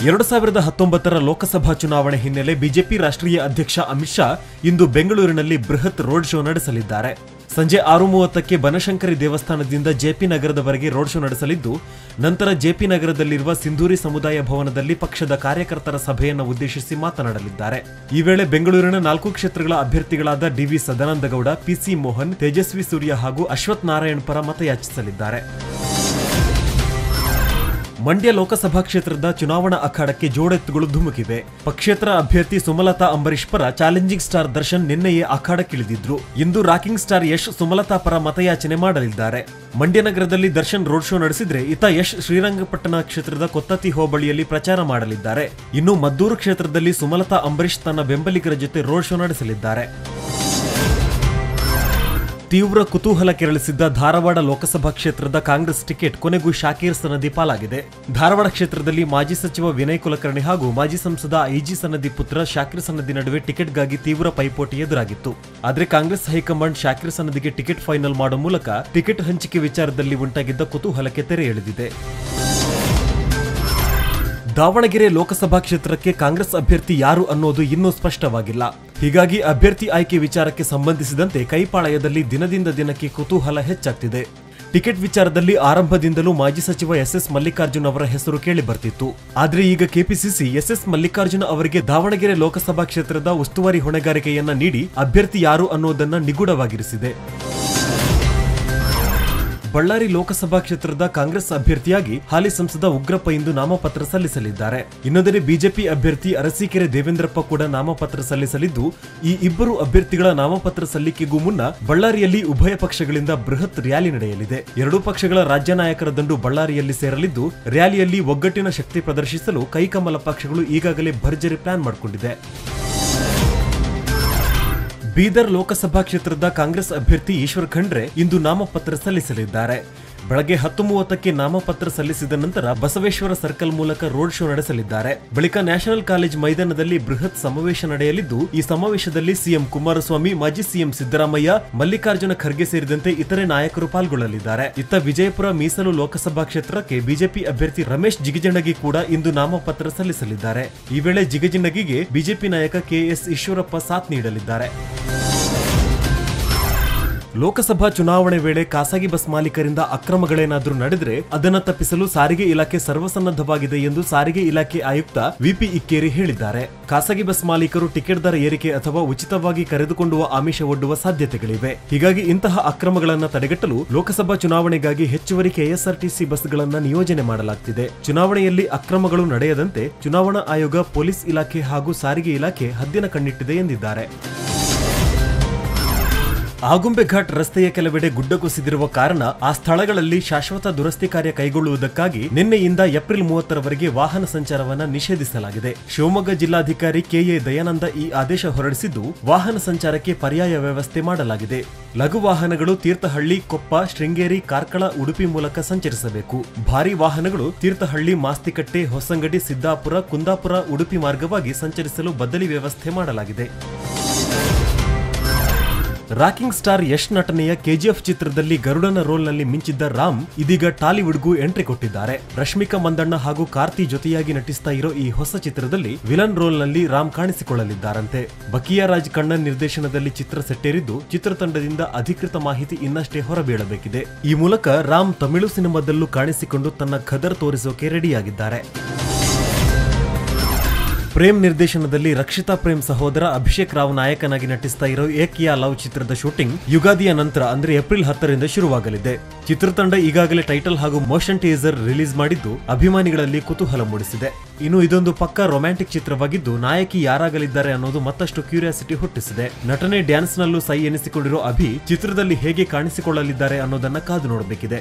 2019ರ ಲೋಕಸಭಾ ಚುನಾವಣೆ ಹಿನ್ನೆಲೆ ಬಿಜೆಪಿ ರಾಷ್ಟ್ರೀಯ ಅಧ್ಯಕ್ಷ ಅಮಿತ್ ಶಾ ಇಂದು ಬೆಂಗಳೂರಿನಲ್ಲಿ ಬೃಹತ್ ರೋಡ್ ಶೋ ನಡೆಸಲಿದ್ದಾರೆ. ಸಂಜೆ 6:30ಕ್ಕೆ ಬನಶಂಕರಿ ದೇವಸ್ಥಾನದಿಂದ ಜೆಪಿ ನಗರದವರೆಗೆ ರೋಡ್ ಶೋ ನಡೆಸಲಿದ್ದು, ನಂತರ ಜೆಪಿ ನಗರದಲ್ಲಿರುವ ಸಿಂಧೂರಿ ಸಮುದಾಯ ಭವನದಲ್ಲಿ ಪಕ್ಷದ ಕಾರ್ಯಕರ್ತರ ಸಭೆಯನ್ನು ಉದ್ದೇಶಿಸಿ ಮಾತನಾಡಲಿದ್ದಾರೆ. ಈ ವೇಳೆ ಬೆಂಗಳೂರಿನ 4 ಕ್ಷೇತ್ರಗಳ ಅಭ್ಯರ್ಥಿಗಳಾದ ಡಿವಿ ಸದಾನಂದಗೌಡ, ಪಿಸಿ ಮೋಹನ್, ತೇಜಸ್ವಿ ಸೂರ್ಯ ಹಾಗೂ ಅಶ್ವಥ್ ನಾರಾಯಣ್ ಪರ ಮತಯಾಚಿಸಲಿದ್ದಾರೆ. ಮಂಡ್ಯ ಲೋಕಸಭಾ ಕ್ಷೇತ್ರದ ಚುನಾವಣಾ ಅಖಾಡಕ್ಕೆ ಜೋಡೆತ್ತುಗಳು ಧುಮುಕಿವೆ. ಪಕ್ಷೇತರ ಅಭ್ಯರ್ಥಿ ಸುಮಲತಾ ಅಂಬರೀಶ್ ಪರ ಚಾಲೆಂಜಿಂಗ್ ಸ್ಟಾರ್ ದರ್ಶನ್ ನಿನ್ನೆಯೇ ಅಖಾಡಕ್ಕಿಳಿದಿದ್ರು. ಇಂದು ರಾಕಿಂಗ್ ಸ್ಟಾರ್ ಯಶ್ ಸುಮಲತಾ ಪರ ಮತಯಾಚನೆ ಮಾಡಲಿದ್ದಾರೆ. ಮಂಡ್ಯ ನಗರದಲ್ಲಿ ದರ್ಶನ್ ರೋಡ್ ಶೋ ನಡೆಸಿದ್ರೆ, ಇತ ಯಶ್ ಶ್ರೀರಂಗಪಟ್ಟಣ ಕ್ಷೇತ್ರದ ಕೊತ್ತತಿ ಹೋಬಳಿಯಲ್ಲಿ ಪ್ರಚಾರ ಮಾಡಲಿದ್ದಾರೆ. ಇನ್ನು ಮದ್ದೂರು ಕ್ಷೇತ್ರದಲ್ಲಿ ಸುಮಲತಾ ಅಂಬರೀಶ್ ತನ್ನ ಬೆಂಬಲಿಗರ ಜೊತೆ ರೋಡ್ ಶೋ ನಡೆಸಲಿದ್ದಾರೆ. ತೀವ್ರ ಕುತೂಹಲ ಕೆರಳಿಸಿದ್ದ ಧಾರವಾಡ ಲೋಕಸಭಾ ಕ್ಷೇತ್ರದ ಕಾಂಗ್ರೆಸ್ ಟಿಕೆಟ್ ಕೊನೆಗೂ ಶಾಕೀರ್ ಸನದಿ ಪಾಲಾಗಿದೆ. ಧಾರವಾಡ ಕ್ಷೇತ್ರದಲ್ಲಿ ಮಾಜಿ ಸಚಿವ ವಿನಯ್ ಕುಲಕರ್ಣಿ ಹಾಗೂ ಮಾಜಿ ಸಂಸದ ಐಜಿ ಸನದಿ ಪುತ್ರ ಶಾಕೀರ್ ಸನದಿ ನಡುವೆ ಟಿಕೆಟ್ಗಾಗಿ ತೀವ್ರ ಪೈಪೋಟಿ ಎದುರಾಗಿತ್ತು. ಆದರೆ ಕಾಂಗ್ರೆಸ್ ಹೈಕಮಾಂಡ್ ಶಾಕೀರ್ ಸನದಿಗೆ ಟಿಕೆಟ್ ಫೈನಲ್ ಮಾಡುವ ಮೂಲಕ ಟಿಕೆಟ್ ಹಂಚಿಕೆ ವಿಚಾರದಲ್ಲಿ ಉಂಟಾಗಿದ್ದ ಕುತೂಹಲಕ್ಕೆ ತೆರೆ ಎಳೆದಿದೆ. ದಾವಣಗೆರೆ ಲೋಕಸಭಾ ಕ್ಷೇತ್ರಕ್ಕೆ ಕಾಂಗ್ರೆಸ್ ಅಭ್ಯರ್ಥಿ ಯಾರು ಅನ್ನೋದು ಇನ್ನೂ ಸ್ಪಷ್ಟವಾಗಿಲ್ಲ. ಹೀಗಾಗಿ ಅಭ್ಯರ್ಥಿ ಆಯ್ಕೆ ವಿಚಾರಕ್ಕೆ ಸಂಬಂಧಿಸಿದಂತೆ ಕೈಪಾಳಯದಲ್ಲಿ ದಿನದಿಂದ ದಿನಕ್ಕೆ ಕುತೂಹಲ ಹೆಚ್ಚಾಗ್ತಿದೆ. ಟಿಕೆಟ್ ವಿಚಾರದಲ್ಲಿ ಆರಂಭದಿಂದಲೂ ಮಾಜಿ ಸಚಿವ ಎಸ್ ಮಲ್ಲಿಕಾರ್ಜುನ್ ಅವರ ಹೆಸರು ಕೇಳಿ ಬರ್ತಿತ್ತು. ಆದ್ರೆ ಈಗ ಕೆಪಿಸಿಸಿ ಎಸ್ ಮಲ್ಲಿಕಾರ್ಜುನ್ ಅವರಿಗೆ ದಾವಣಗೆರೆ ಲೋಕಸಭಾ ಕ್ಷೇತ್ರದ ಉಸ್ತುವಾರಿ ಹೊಣೆಗಾರಿಕೆಯನ್ನ ನೀಡಿ ಅಭ್ಯರ್ಥಿ ಯಾರು ಅನ್ನೋದನ್ನ ನಿಗೂಢವಾಗಿರಿಸಿದೆ. ಬಳ್ಳಾರಿ ಲೋಕಸಭಾ ಕ್ಷೇತ್ರದ ಕಾಂಗ್ರೆಸ್ ಅಭ್ಯರ್ಥಿಯಾಗಿ ಹಾಲಿ ಸಂಸದ ಉಗ್ರಪ್ಪ ಇಂದು ನಾಮಪತ್ರ ಸಲ್ಲಿಸಲಿದ್ದಾರೆ. ಇನ್ನೊಂದೆಡೆ ಬಿಜೆಪಿ ಅಭ್ಯರ್ಥಿ ಅರಸೀಕೆರೆ ದೇವೇಂದ್ರಪ್ಪ ಕೂಡ ನಾಮಪತ್ರ ಸಲ್ಲಿಸಲಿದ್ದು, ಈ ಇಬ್ಬರು ಅಭ್ಯರ್ಥಿಗಳ ನಾಮಪತ್ರ ಸಲ್ಲಿಕೆಗೂ ಮುನ್ನ ಬಳ್ಳಾರಿಯಲ್ಲಿ ಉಭಯ ಪಕ್ಷಗಳಿಂದ ಬೃಹತ್ ರ್ಯಾಲಿ ನಡೆಯಲಿದೆ. ಎರಡೂ ಪಕ್ಷಗಳ ರಾಜ್ಯ ನಾಯಕರ ದಂಡು ಬಳ್ಳಾರಿಯಲ್ಲಿ ಸೇರಲಿದ್ದು, ರ್ಯಾಲಿಯಲ್ಲಿ ಒಗ್ಗಟ್ಟಿನ ಶಕ್ತಿ ಪ್ರದರ್ಶಿಸಲು ಕೈಕಮಲ ಪಕ್ಷಗಳು ಈಗಾಗಲೇ ಭರ್ಜರಿ ಪ್ಲಾನ್ ಮಾಡಿಕೊಂಡಿದೆ. ಬೀದರ್ ಲೋಕಸಭಾ ಕ್ಷೇತ್ರದ ಕಾಂಗ್ರೆಸ್ ಅಭ್ಯರ್ಥಿ ಈಶ್ವರ್ ಖಂಡ್ರೆ ಇಂದು ನಾಮಪತ್ರ ಸಲ್ಲಿಸಲಿದ್ದಾರೆ. ಬೆಳಗ್ಗೆ 10:30ಕ್ಕೆ ನಾಮಪತ್ರ ಸಲ್ಲಿಸಿದ ನಂತರ ಬಸವೇಶ್ವರ ಸರ್ಕಲ್ ಮೂಲಕ ರೋಡ್ ಶೋ ನಡೆಸಲಿದ್ದಾರೆ. ಬಳಿಕ ನ್ಯಾಷನಲ್ ಕಾಲೇಜ್ ಮೈದಾನದಲ್ಲಿ ಬೃಹತ್ ಸಮಾವೇಶ ನಡೆಯಲಿದ್ದು, ಈ ಸಮಾವೇಶದಲ್ಲಿ ಸಿಎಂ ಕುಮಾರಸ್ವಾಮಿ, ಮಾಜಿ ಸಿಎಂ ಸಿದ್ದರಾಮಯ್ಯ, ಮಲ್ಲಿಕಾರ್ಜುನ ಖರ್ಗೆ ಸೇರಿದಂತೆ ಇತರೆ ನಾಯಕರು ಪಾಲ್ಗೊಳ್ಳಲಿದ್ದಾರೆ. ಇತ್ತ ವಿಜಯಪುರ ಮೀಸಲು ಲೋಕಸಭಾ ಕ್ಷೇತ್ರಕ್ಕೆ ಬಿಜೆಪಿ ಅಭ್ಯರ್ಥಿ ರಮೇಶ್ ಜಿಗಜಿಣಗಿ ಕೂಡ ಇಂದು ನಾಮಪತ್ರ ಸಲ್ಲಿಸಲಿದ್ದಾರೆ. ಈ ವೇಳೆ ಜಿಗಜಿಣಗಿಗೆ ಬಿಜೆಪಿ ನಾಯಕ ಕೆಎಸ್ ಈಶ್ವರಪ್ಪ ಸಾಥ್ ನೀಡಲಿದ್ದಾರೆ. ಲೋಕಸಭಾ ಚುನಾವಣೆ ವೇಳೆ ಖಾಸಗಿ ಬಸ್ ಮಾಲೀಕರಿಂದ ಅಕ್ರಮಗಳೇನಾದರೂ ನಡೆದರೆ ಅದನ್ನು ತಪ್ಪಿಸಲು ಸಾರಿಗೆ ಇಲಾಖೆ ಸರ್ವಸನ್ನದ್ಧವಾಗಿದೆ ಎಂದು ಸಾರಿಗೆ ಇಲಾಖೆ ಆಯುಕ್ತ ವಿಪಿ ಇಕ್ಕೇರಿ ಹೇಳಿದ್ದಾರೆ. ಖಾಸಗಿ ಬಸ್ ಮಾಲೀಕರು ಟಿಕೆಟ್ ದರ ಏರಿಕೆ ಅಥವಾ ಉಚಿತವಾಗಿ ಕರೆದುಕೊಂಡುವ ಆಮಿಷ ಒಡ್ಡುವ ಸಾಧ್ಯತೆಗಳಿವೆ. ಹೀಗಾಗಿ ಇಂತಹ ಅಕ್ರಮಗಳನ್ನು ತಡೆಗಟ್ಟಲು ಲೋಕಸಭಾ ಚುನಾವಣೆಗಾಗಿ ಹೆಚ್ಚುವರಿ ಕೆಎಸ್ಆರ್ಟಿಸಿ ಬಸ್ಗಳನ್ನು ನಿಯೋಜನೆ ಮಾಡಲಾಗುತ್ತಿದೆ. ಚುನಾವಣೆಯಲ್ಲಿ ಅಕ್ರಮಗಳು ನಡೆಯದಂತೆ ಚುನಾವಣಾ ಆಯೋಗ, ಪೊಲೀಸ್ ಇಲಾಖೆ ಹಾಗೂ ಸಾರಿಗೆ ಇಲಾಖೆ ಹದ್ದಿನ ಕಣ್ಣಿಟ್ಟಿದೆ ಎಂದಿದ್ದಾರೆ. ಆಗುಂಬೆ ಘಾಟ್ ರಸ್ತೆಯ ಕೆಲವೆಡೆ ಗುಡ್ಡ ಕುಸಿದಿರುವ ಕಾರಣ ಆ ಸ್ಥಳಗಳಲ್ಲಿ ಶಾಶ್ವತ ದುರಸ್ತಿ ಕಾರ್ಯ ಕೈಗೊಳ್ಳುವುದಕ್ಕಾಗಿ ನಿನ್ನೆಯಿಂದ ಏಪ್ರಿಲ್ 30ರವರೆಗೆ ವಾಹನ ಸಂಚಾರವನ್ನು ನಿಷೇಧಿಸಲಾಗಿದೆ. ಶಿವಮೊಗ್ಗ ಜಿಲ್ಲಾಧಿಕಾರಿ ಕೆಎ ದಯಾನಂದ ಈ ಆದೇಶ ಹೊರಡಿಸಿದ್ದು, ವಾಹನ ಸಂಚಾರಕ್ಕೆ ಪರ್ಯಾಯ ವ್ಯವಸ್ಥೆ ಮಾಡಲಾಗಿದೆ. ಲಘು ವಾಹನಗಳು ತೀರ್ಥಹಳ್ಳಿ, ಕೊಪ್ಪ, ಶೃಂಗೇರಿ, ಕಾರ್ಕಳ, ಉಡುಪಿ ಮೂಲಕ ಸಂಚರಿಸಬೇಕು. ಭಾರೀ ವಾಹನಗಳು ತೀರ್ಥಹಳ್ಳಿ, ಮಾಸ್ತಿಕಟ್ಟೆ, ಹೊಸಂಗಡಿ, ಸಿದ್ದಾಪುರ, ಕುಂದಾಪುರ, ಉಡುಪಿ ಮಾರ್ಗವಾಗಿ ಸಂಚರಿಸಲು ಬದಲಿ ವ್ಯವಸ್ಥೆ ಮಾಡಲಾಗಿದೆ. ರಾಕಿಂಗ್ ಸ್ಟಾರ್ ಯಶ್ ನಟನೆಯ ಕೆಜಿಎಫ್ ಚಿತ್ರದಲ್ಲಿ ಗರುಡನ ರೋಲ್ನಲ್ಲಿ ಮಿಂಚಿದ್ದ ರಾಮ್ ಇದೀಗ ಟಾಲಿವುಡ್ಗೂ ಎಂಟ್ರಿ ಕೊಟ್ಟಿದ್ದಾರೆ. ರಶ್ಮಿಕಾ ಮಂದಣ್ಣ ಹಾಗೂ ಕಾರ್ತಿ ಜೊತೆಯಾಗಿ ನಟಿಸ್ತಾ ಇರೋ ಈ ಹೊಸ ಚಿತ್ರದಲ್ಲಿ ವಿಲನ್ ರೋಲ್ನಲ್ಲಿ ರಾಮ್ ಕಾಣಿಸಿಕೊಳ್ಳಲಿದ್ದಾರಂತೆ. ಬಕಿಯಾ ರಾಜ್ ಕಣ್ಣನ್ ನಿರ್ದೇಶನದಲ್ಲಿ ಚಿತ್ರ ಸೆಟ್ಟೇರಿದ್ದು, ಚಿತ್ರತಂಡದಿಂದ ಅಧಿಕೃತ ಮಾಹಿತಿ ಇನ್ನಷ್ಟೇ ಹೊರಬೀಳಬೇಕಿದೆ. ಈ ಮೂಲಕ ರಾಮ್ ತಮಿಳು ಸಿನಿಮಾದಲ್ಲೂ ಕಾಣಿಸಿಕೊಂಡು ತನ್ನ ಖದರ್ ತೋರಿಸೋಕೆ ರೆಡಿಯಾಗಿದ್ದಾರೆ. ಪ್ರೇಮ್ ನಿರ್ದೇಶನದಲ್ಲಿ ರಕ್ಷಿತಾ ಪ್ರೇಮ್ ಸಹೋದರ ಅಭಿಷೇಕ್ ರಾವ್ ನಾಯಕನಾಗಿ ನಟಿಸ್ತಾ ಇರೋ ಏಕ್ ಯಾ ಲವ್ ಚಿತ್ರದ ಶೂಟಿಂಗ್ ಯುಗಾದಿಯ ನಂತರ ಅಂದ್ರೆ ಏಪ್ರಿಲ್ 10ರಿಂದ ಶುರುವಾಗಲಿದೆ. ಚಿತ್ರತಂಡ ಈಗಾಗಲೇ ಟೈಟಲ್ ಹಾಗೂ ಮೋಷನ್ ಟೀಸರ್ ರಿಲೀಸ್ ಮಾಡಿದ್ದು ಅಭಿಮಾನಿಗಳಲ್ಲಿ ಕುತೂಹಲ ಮೂಡಿಸಿದೆ. ಇನ್ನು ಇದೊಂದು ಪಕ್ಕಾ ರೊಮ್ಯಾಂಟಿಕ್ ಚಿತ್ರವಾಗಿದ್ದು, ನಾಯಕಿ ಯಾರಾಗಲಿದ್ದಾರೆ ಅನ್ನೋದು ಮತ್ತಷ್ಟು ಕ್ಯೂರಿಯಾಸಿಟಿ ಹುಟ್ಟಿಸಿದೆ. ನಟನೆ ಡ್ಯಾನ್ಸ್ ನಲ್ಲೂ ಸೈ ಎನಿಸಿಕೊಂಡಿರೋ ಅಭಿ ಚಿತ್ರದಲ್ಲಿ ಹೇಗೆ ಕಾಣಿಸಿಕೊಳ್ಳಲಿದ್ದಾರೆ ಅನ್ನೋದನ್ನ ಕಾದು ನೋಡಬೇಕಿದೆ.